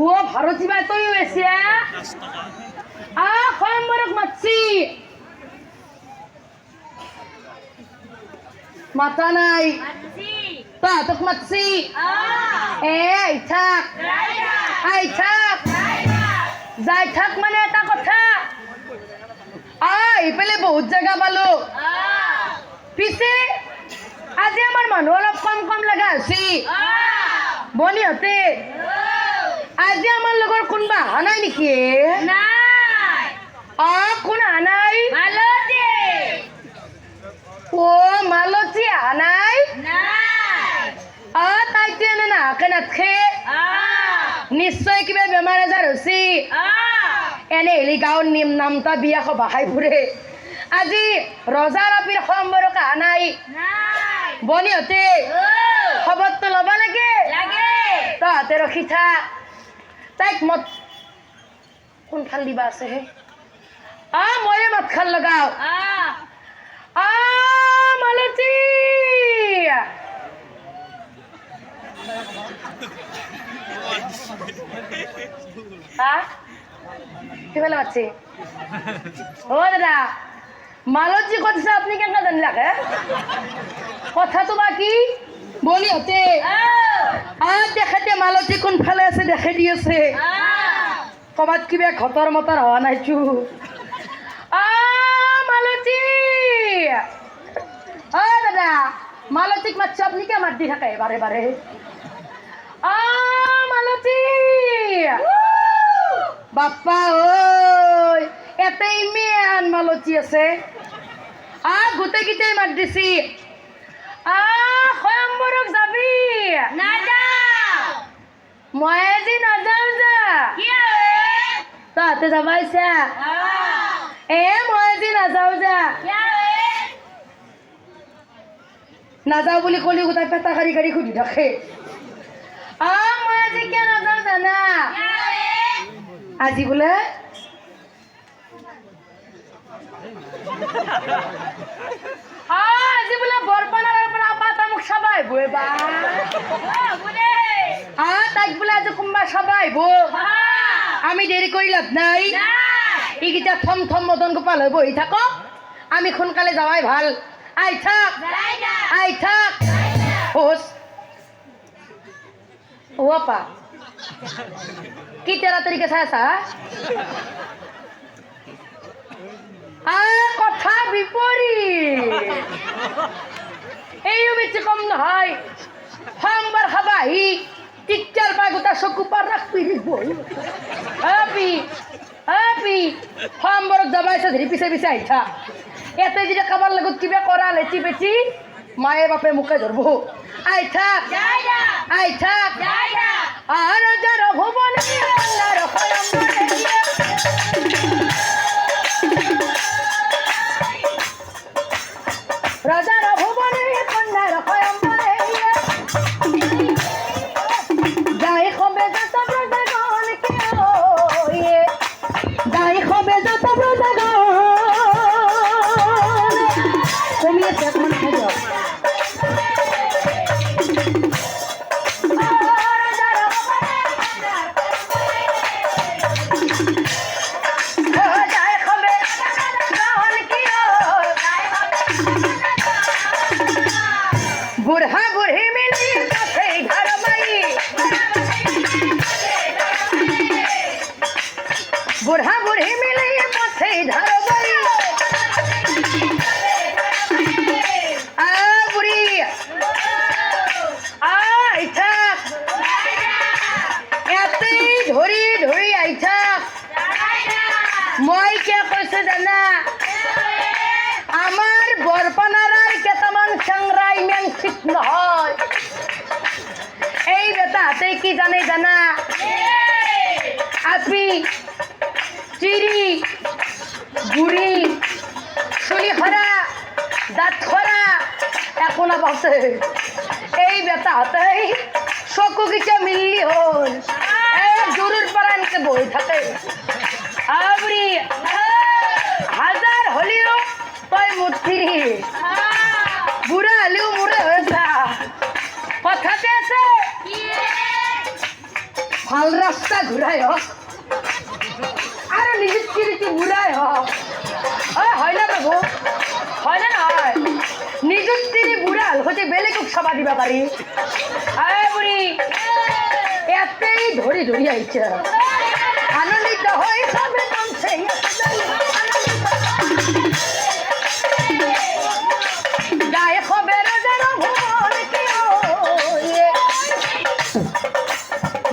ও ভারতী ভাই তুই এসে খয়ম্বরক মারছি মাথা নাই তা তোক মারছি এই থাক যাই থাক মানে এটা কথা ইফালে বহুত জায়গা পালো পিছে আজি আমার মানুষ অলপ কম কম লাগা আছি বনিহতে আজি আমার লগর কোনবা অহা নাই নেকি কোন অহা নাই ও মালতী অহা নাই তাইতো এনে নাহাকে নাথকে নিশ্চয় কিবা বেমাৰ আজাৰ হৈছে এনে হেলি গাঁৱৰ নিম নামতা বিয়া খবা খাই ফুৰে আজি ৰজা ৰাপিৰ খম্বৰক অহা নাই বনিহতে খবৰটো ল'ব লাগে তহঁতে ৰখি থাক তাইক মত কোনফাল দিবা আছে হে ময়ে মাত খাল লগাও মালতী কিফালে মাতছি ও দাদা মালতী কথা আপনি কেন জানলাকে কথাটো বাকি বলিহতে দেখাতে মালতী কোনফালে আছে দেখাই দি আছে কবাত কিবা ঘটৰ মটৰ হোৱা নাইছো মালতী দাদা মালতীক মাতছো আপনি কে মাত দি থাকে বাৰে বাৰে মালতী বাপ্পা ঐ এতে ইমান মালতী আছে গোটেইকেইটাই মাত দিছি খয়ম্বৰক যাবি মই আজি নাযাওঁ যা তহঁতে যাবা ইচ্ছা মই আজি নাযাওঁ যা নাযাওঁ বুলি ক'লি গোটাই পেটা কাঢ়ি কাঢ়ি সুধি থাকে মই আজি কিয় নাযাওঁ জানা আজি বোলে আজি বোলে বৰপানাৰ পৰা পাতা মোক চাবা আহিব তাইক বোলে আজি কোনোবা চাবা আহিব আমি দেৰি কৰি লাভ নাই এইকেইটা থম থম মদন গোপাল হৈ বহি থাকক আমি সোনকালে যাৱাই ভাল আই থাক আপা কি তেৰাতাৰিকে চাই আছা কথা বিপৰীত এইও বেছি কম নহয় সোমবাৰ খাবা আহি টিচাৰ পাই গোটা চকু পাৰ ৰাখবি সোমবাৰত যাবা ইচ্ছা ধৰি পিছে পিছে আহি থাক ইয়াতে যেতিয়া কাবাৰ লগত কিবা কৰা লেচি পেচি মায়ে বাপে মুখে ধৰব আই থাক ৰজাৰ ভুৱনে ৰজাৰ ভুৱনে কন্যাৰ খয়ম্বৰে যাই খবে যাত ব্ৰজগণ যাই খবে যাত ব্ৰজগণ কমিয়ে চেক মানে খাই যাও बुढ़ा बुढ़ी मिली पथे घर मई बुढ़ा बुढ़ी मिली पथे घर मई बुढ़ी आइथक एते धरी धरी आइथक মই কে কৈছে জানা আমার বরপানারার কেতামান সংরা ইমান ঠিক নহয় এই বেটা হাতে কি জানে জানা আপি চিরি বুড়ি চুলি খরা দাঁত খরা এখন আছে এই বেটা হাতে চকু কিটা মিললি হল জরুর পারা এনেকে বই থাকে বুড়ি হাজার হলিও তই মূর্তি বুড়া হলেও মুড়ে হয়ে যা কথাতে আছে ভাল ৰাস্তা ঘূৰাই হওক আৰু নিযুক্তিৰীতি ঘূৰাই হওক হয়নে প্ৰভু হয়নে নহয় নিযুক্তিৰী বুঢ়া সৈতে বেলেগক চাবা দিবা পাৰি বুঢ়ী ইয়াতেই ধৰি ধৰি আহিছে আনন্দিত হৈ চবে নামছে গায়ে খবে ৰজাৰ ভুৱন কিয়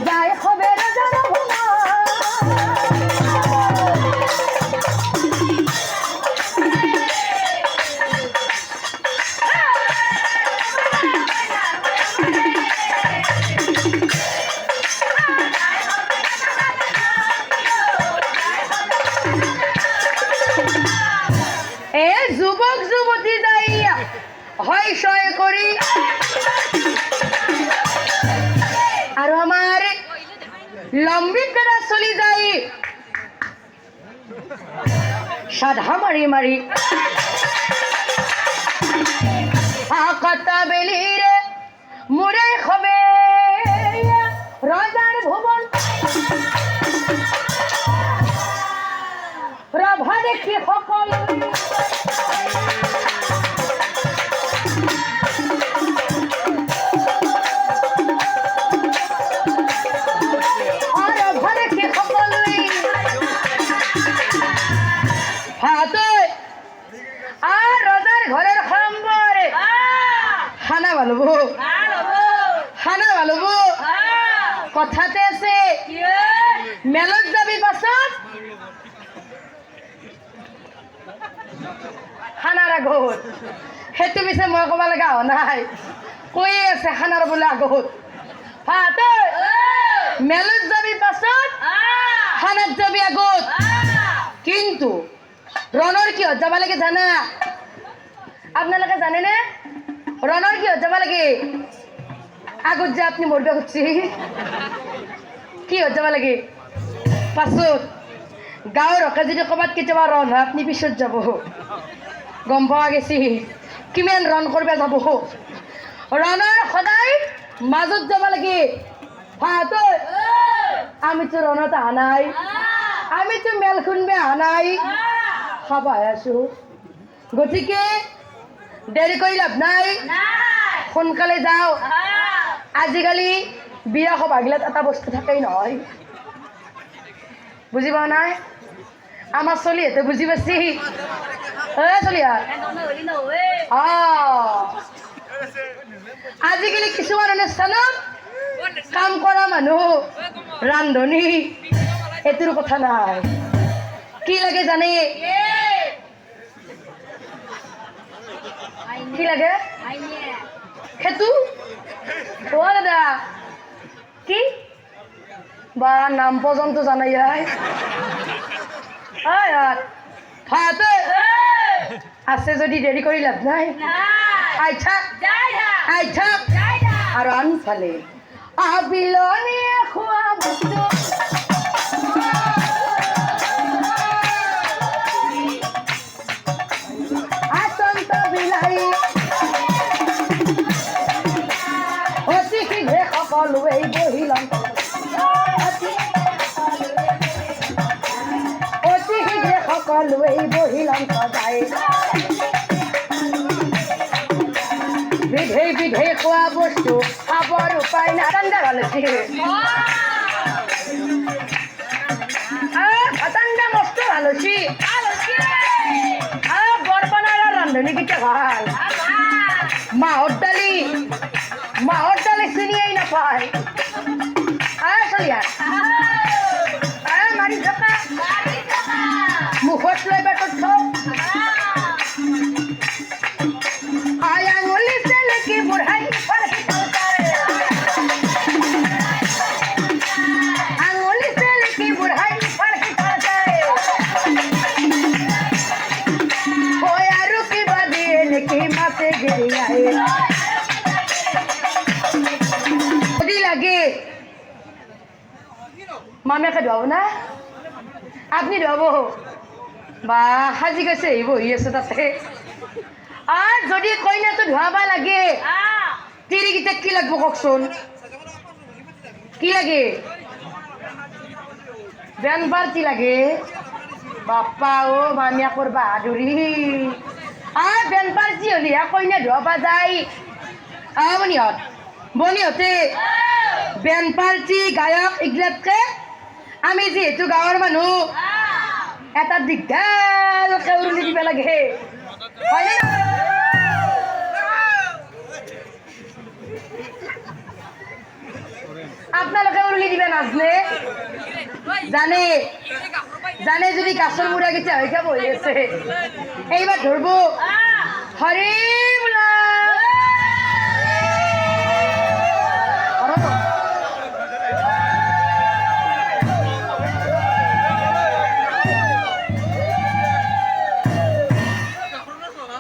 গায়ে খবে ৰজাৰ ভুৱন যুৱক যুৱতী যাই হয় সয় কৰি আৰু আমাৰ লম্বিত দ্বাৰা চলি যায় সাধা মাৰি মাৰি কটা বেলিৰে মোৰে খবে ৰজাৰ ভুৱন ৰভা দেখি সকলো ঘরের খম্বরে খানা ভালো খানা ভালো কথাতে আছে মেলত যাবি পাছত খানার আগত সেইটো পিছে মই কব লগা হোৱা নাই কৈ আছে খানাৰ বোলে আগত মেলত যাবি পাছত খানাত যাবি আগত কিন্তু ৰণৰ কিহত যাব লাগে জানা আপনারা জানেন রনর কি হতে লাগে আগত যে আপনি মরবে হচ্ছে কি হতে লাগে পাছত গাঁৱৰ ৰকা যদি ক'ৰবাত কেতিয়াবা ৰন হয় আপুনি পিছত যাব গম পোৱা গেছি কিমান ৰন কৰিব যাব ৰনৰ সদায় মাজত যাব লাগে আমিতো রনত অহা নাই আমিতো মেল খুনবে অহা নাই খাবাই আছো গতিকে দেৰি কৰি লাভ নাই সোনকালে যাওঁ আজিকালি বিয়া সভাগিলাত এটা বস্তু থাকেই নহয় বুজি পোৱা নাই আমাৰ চলিহঁতে বুজি পাইছি চলিয়া আজিকালি কিছুমান অনুষ্ঠানত কাম কৰা মানুহ ৰান্ধনী এইটোৰ কথা নাই কি লাগে জানে কি লাগে সেইটো ও দাদা কি বা নাম পর্যন্ত জানাই আছে যদি দেরি করে লাভ নাই আইছা আইছা আর আনফালে আবিলনিয়ে খোয়া বস্তু আতন্ত বিলাই অতি শীঘ্ৰে সকলোৱেই বহিলং অতি শীঘ্ৰে সকলোৱেই বহিলং সদায় বিধে বিধে খোৱা বস্তু খাবৰ উপায় নাই ঠাণ্ডা ভাল হৈছে ঠাণ্ডা মস্ত ভাল হৈছে বৰপনাৰ ৰান্ধনী কেইটা ভাল মাহৰ দালি চিনিয়াই নাপায় চলিয়া মাৰি থকা মুখত লৈ পেটত থওঁ আঙুলি চেলেকি বুঢ়াই আঙুলি চেলেকি বুঢ়াই হয় আৰু কিবা দিয়ে নেকি মাতে গিৰিয়াই লাগে মামিয়াকে ধোৱাব না আপনি ধোৱাব বা সাজি গৈছে বহি আছো তাতে আৰ যদি কইনাটো ধোৱাবা লাগে তিৰিকেইটা কি লাগব কওকচোন কি লাগে বেন পার্টি লাগে বাপ্পা ও মামিয়াকর বাহাদুরি আর বেন পার্টি হলি কইনা ধোয়া যায় বনিহত বনিহতে বেন পার্টি গায়ক ইগলাতকে আমি যেহেতু গাঁৱৰ মানুহ এটা দীঘলকে উৰুলি দিব লাগে হয়নে না আপোনালোকে উৰুলি দিবে নাজনে জানে জানে যদি গাছৰ মুৰা কেইটা হৈ যাব হৈ আছে এইবাৰ ধৰব হৰি বোলা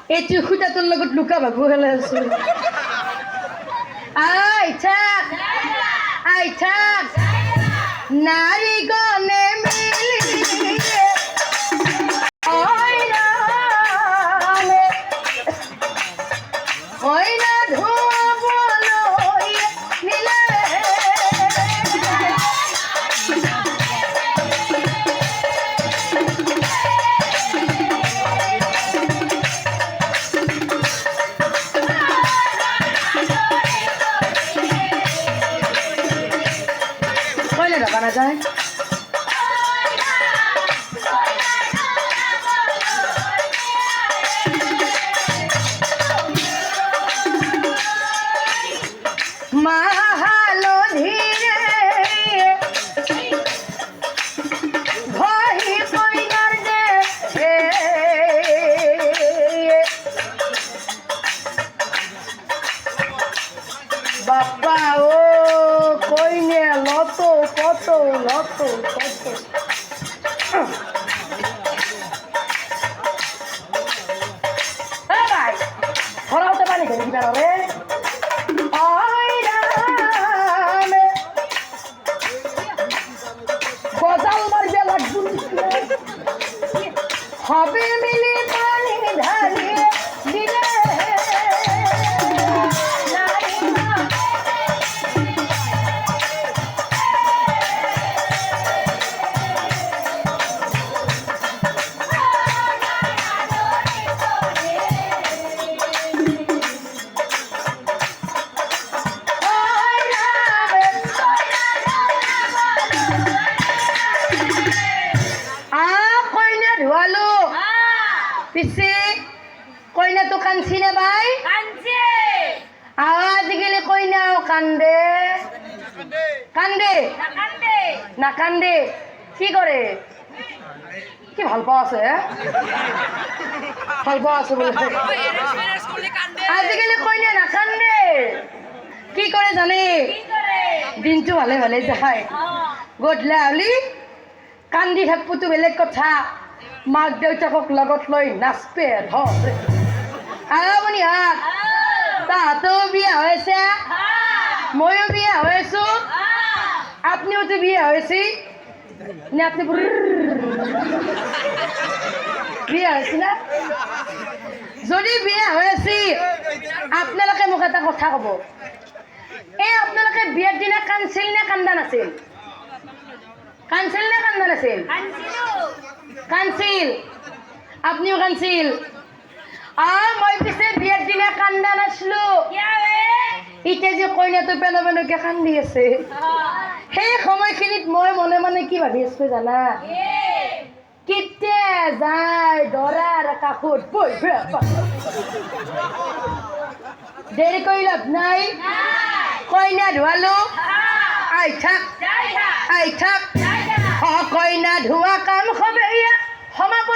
এই চুখুটা তোর লগত লুকা ভাবু খেলে আছো আইছা নারী গনে মিলি ওইনা ধোয়া বলো নিলে বানা যায় মাহালো ধীরে ভহি কইনার দে বাপ্পা ও কইনে লত কত লত কত ভাই ধরা হতে পারি ধরে দিবার রে গজাল মারবে লাগবো হবে মিলি পানি ঢালিয়ে দিলে পিছে কইনা তো কানছি না ভাই কানছে আওয়াজ গেলে কইনাও কান্দে কান্দে না কান্দে কি করে কি ভাল পাওয়া আছে ভাল পাওয়া আছে বলে আজিকালি কইনা না কান্দে কি করে জানে দিনটো ভালে ভালে যায় গধূলা হলি কান্দি থাকবো তো বেলেগ কথা মাক দেউতাকক লগত লৈ নাচপে ধৰে আপুনি হাত তাহাঁতেও বিয়া হৈছে ময়ো বিয়া হৈছো আপনিওতো বিয়া হৈছে নে আপনি বিয়া হৈছে না যদি বিয়া হৈ আছে আপোনালোকে মোক এটা কথা ক'ব এই আপোনালোকে বিয়াৰ দিনা কান্দছিল নে কান্দা নাছিল কান্দছিল নে কান্দা নাছিল কানছিল আপনিও কানছিল মই পিছে বিয়াৰ দিনা কান্দা নাছিলো এতিয়া যে কইনাটো পেন পেনকে কান্দি আছে সেই সময়খিনিত মই মনে মনে কি ভাবি আছো জানা কেতিয়া যায় দৰাৰ কাষত বহি দেৰি কৰি লাভ নাই কইনা ধোৱালো আই থাক কইনা ধোৱা কাম হবে সমাপ